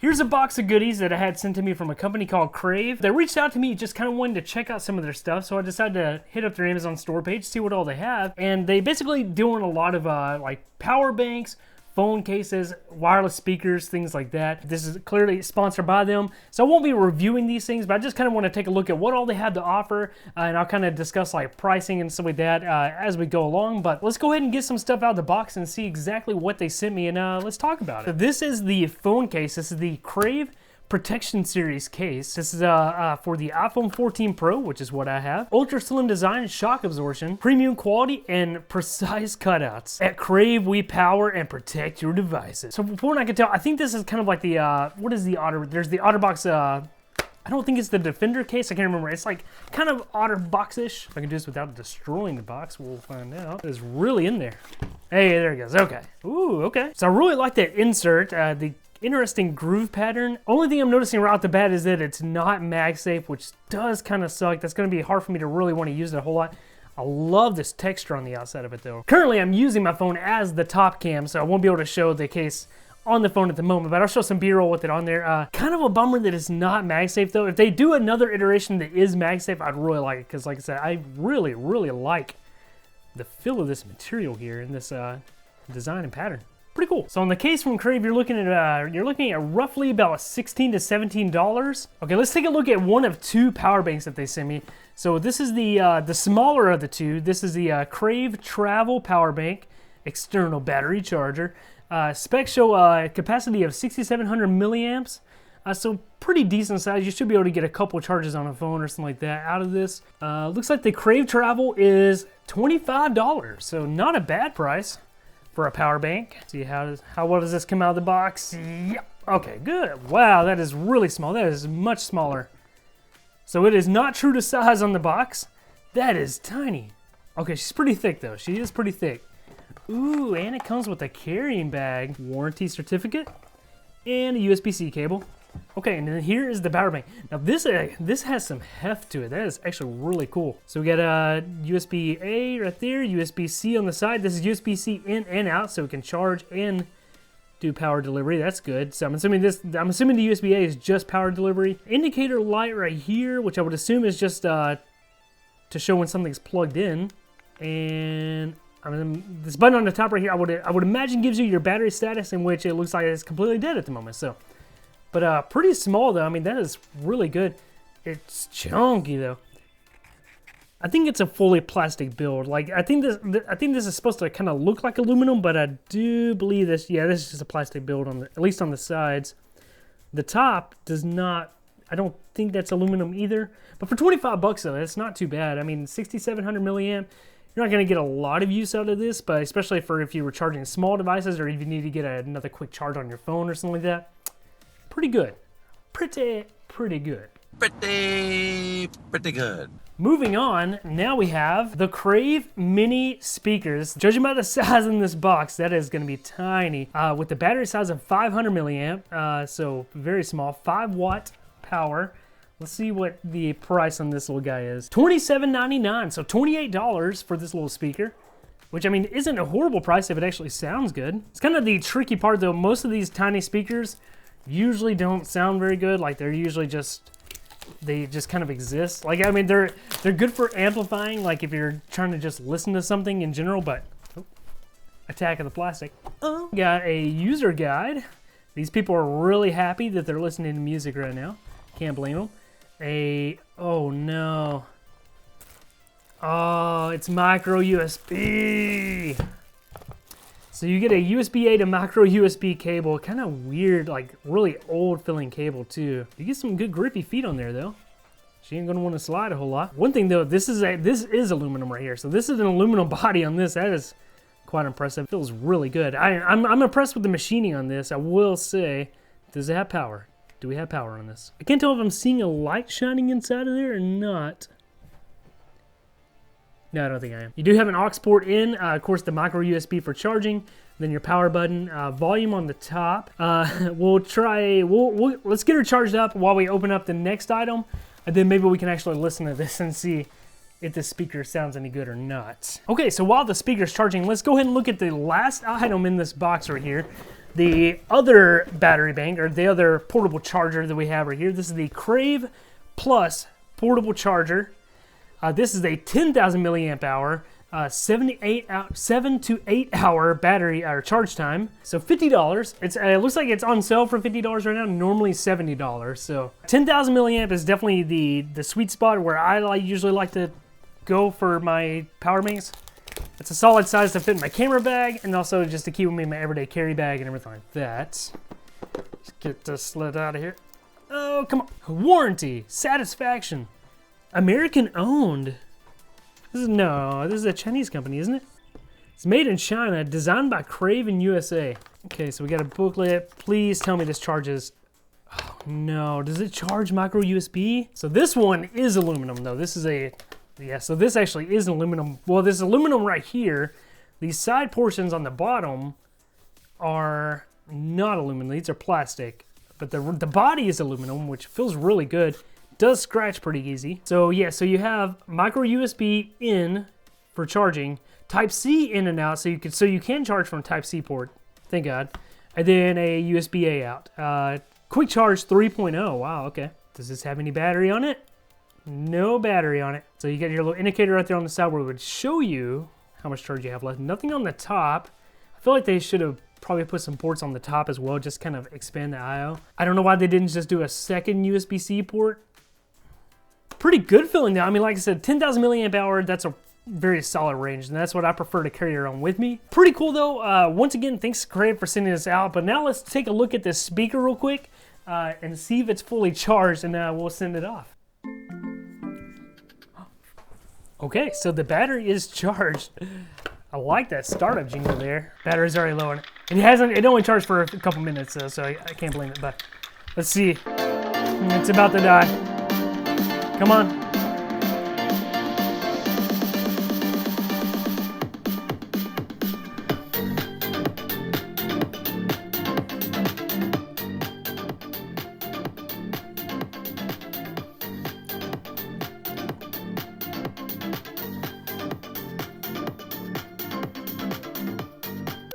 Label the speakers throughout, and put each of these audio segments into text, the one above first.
Speaker 1: Here's a box of goodies that I had sent to me from a company called Crave. They reached out to me, just kind of wanted to check out some of their stuff, so I decided to hit up their Amazon store page, see what all they have. And they basically doing a lot of like power banks, phone cases, wireless speakers, things like that. This is clearly sponsored by them, so I won't be reviewing these things, but I just kind of want to take a look at what all they have to offer, and I'll kind of discuss like pricing and stuff like that as we go along. But let's go ahead and get some stuff out of the box and see exactly what they sent me, and let's talk about it. So this is the phone case. This is the Crave Protection Series case. This is for the iPhone 14 Pro, which is what I have. Ultra slim design, shock absorption, premium quality, and precise cutouts. At Crave, we power and protect your devices. So from what I can tell, I think this is kind of like the, what is the Otter? There's the OtterBox, I don't think it's the Defender case. I can't remember. It's like kind of OtterBox-ish. If I can do this without destroying the box, we'll find out. It's really in there. Hey, there it goes. Okay. Ooh, okay. So I really like that insert. The interesting groove pattern. Only thing I'm noticing right off the bat is that it's not MagSafe, which does kind of suck. That's going to be hard for me to really want to use it a whole lot. I love this texture on the outside of it though. Currently I'm using my phone as the top cam, so I won't be able to show the case on the phone at the moment, but I'll show some B-roll with it on there. Kind of a bummer that it's not MagSafe though. If they do another iteration that is MagSafe, I'd really like it, because like I said, I really like the feel of this material here and this design and pattern. Pretty cool. So on the case from Crave, you're looking at roughly about $16 to $17. Okay, let's take a look at one of two power banks that they sent me. So this is the smaller of the two. This is the Crave Travel Power Bank, external battery charger. Specs show a capacity of 6,700 milliamps. So pretty decent size. You should be able to get a couple charges on a phone or something like that out of this. Looks like the Crave Travel is $25, so not a bad price for a power bank. See how well does this come out of the box? Yep. Okay, good. Wow, that is really small. That is much smaller. So it is not true to size on the box. That is tiny. Okay, she's pretty thick though. She is pretty thick. Ooh, and it comes with a carrying bag, warranty certificate, and a USB-C cable. Okay, and then here is the power bank. Now this has some heft to it. That is actually really cool. So we got a USB-A right there, USB-C on the side. This is USB-C in and out, so we can charge and do power delivery. That's good. So I'm assuming the USB-A is just power delivery. Indicator light right here, which I would assume is just to show when something's plugged in. And this button on the top right here, I would imagine gives you your battery status, in which it looks like it's completely dead at the moment. So. But pretty small though. I mean, that is really good. It's chunky though. I think it's a fully plastic build. Like I think this is supposed to kind of look like aluminum, but I do believe this. Yeah, this is just a plastic build at least on the sides. The top does not. I don't think that's aluminum either. But for 25 bucks though, that's not too bad. I mean, 6,700 milliamp. You're not going to get a lot of use out of this, but especially for if you were charging small devices or if you need to get another quick charge on your phone or something like that. Pretty good. Pretty good.
Speaker 2: Pretty good.
Speaker 1: Moving on, now we have the Crave Mini speakers. Judging by the size in this box, that is going to be tiny. With the battery size of 500 milliamp, so very small, 5-watt power. Let's see what the price on this little guy is. $27.99, so $28 for this little speaker. Which, I mean, isn't a horrible price if it actually sounds good. It's kind of the tricky part, though. Most of these tiny speakers usually don't sound very good. Like they're usually they just kind of exist. Like, I mean, they're good for amplifying, like if you're trying to just listen to something in general, but attack of the plastic. Got a user guide. These people are really happy that they're listening to music right now. Can't blame them. Oh no. Oh, it's micro USB. So you get a USB-A to micro USB cable, kind of weird, like really old feeling cable too. You get some good grippy feet on there though. She ain't gonna want to slide a whole lot. One thing though, this is aluminum right here. So this is an aluminum body on this. That is quite impressive. It feels really good. I'm impressed with the machining on this. I will say, does it have power? Do we have power on this? I can't tell if I'm seeing a light shining inside of there or not. No, I don't think I am. You do have an aux port in, of course the micro USB for charging, then your power button, volume on the top. Let's get her charged up while we open up the next item, and then maybe we can actually listen to this and see if the speaker sounds any good or not. Okay, so while the speaker's charging, let's go ahead and look at the last item in this box right here. the other battery bank, or the other portable charger that we have right here. This is the Crave Plus portable charger. This is a 10,000 milliamp hour, 7 to 8 hour battery or charge time. So $50. It looks like it's on sale for $50 right now. Normally $70. So 10,000 milliamp is definitely the sweet spot where I usually like to go for my power banks. It's a solid size to fit in my camera bag, and also just to keep me in my everyday carry bag and everything like that. Let's get this slid out of here. Oh, come on. Warranty, satisfaction, American owned. This is a Chinese company, isn't it? It's made in China, designed by Crave in USA. Okay, so we got a booklet. Please tell me this charges. Oh no, does it charge micro USB? So this one is aluminum though. This is so this actually is aluminum. Well, there's aluminum right here. These side portions on the bottom are not aluminum. These are plastic. But the body is aluminum, which feels really good. Does scratch pretty easy. So yeah, so you have micro USB in for charging, Type C in and out, so you can charge from Type C port. Thank God. And then a USB A out. Quick charge 3.0. Wow, okay. Does this have any battery on it? No battery on it. So you got your little indicator right there on the side where it would show you how much charge you have left. Nothing on the top. I feel like they should have probably put some ports on the top as well, just kind of expand the I/O. I don't know why they didn't just do a second USB-C port. Pretty good feeling though. I mean, like I said, 10,000 milliamp hour, that's a very solid range, and that's what I prefer to carry around with me. Pretty cool though. Once again, thanks Crave for sending this out, but now let's take a look at this speaker real quick and see if it's fully charged, and we'll send it off. Okay, so the battery is charged. I like that startup jingle there. Battery's already low on it. It only charged for a couple minutes though, so I can't blame it, but let's see. It's about to die. Come on.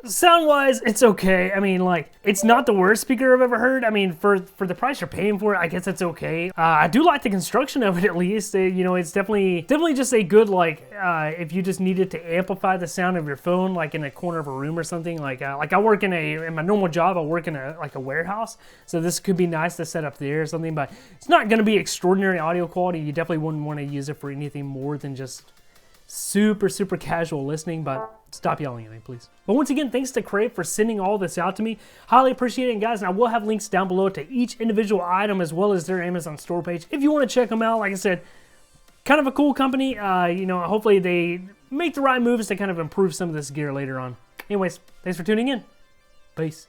Speaker 1: Sound-wise, it's okay. I mean, like, it's not the worst speaker I've ever heard. I mean, for the price you're paying for it, I guess it's okay. I do like the construction of it at least. It's definitely just a good, like, if you just needed to amplify the sound of your phone, like in a corner of a room or something. Like I work in my normal job, I work in a warehouse, so this could be nice to set up there or something. But it's not going to be extraordinary audio quality. You definitely wouldn't want to use it for anything more than just super casual listening, but stop yelling at me, please. But once again, thanks to Crave for sending all this out to me. Highly appreciate it, guys. And I will have links down below to each individual item as well as their Amazon store page if you want to check them out. Like I said, kind of a cool company. Hopefully they make the right moves to kind of improve some of this gear later on. Anyways, thanks for tuning in. Peace.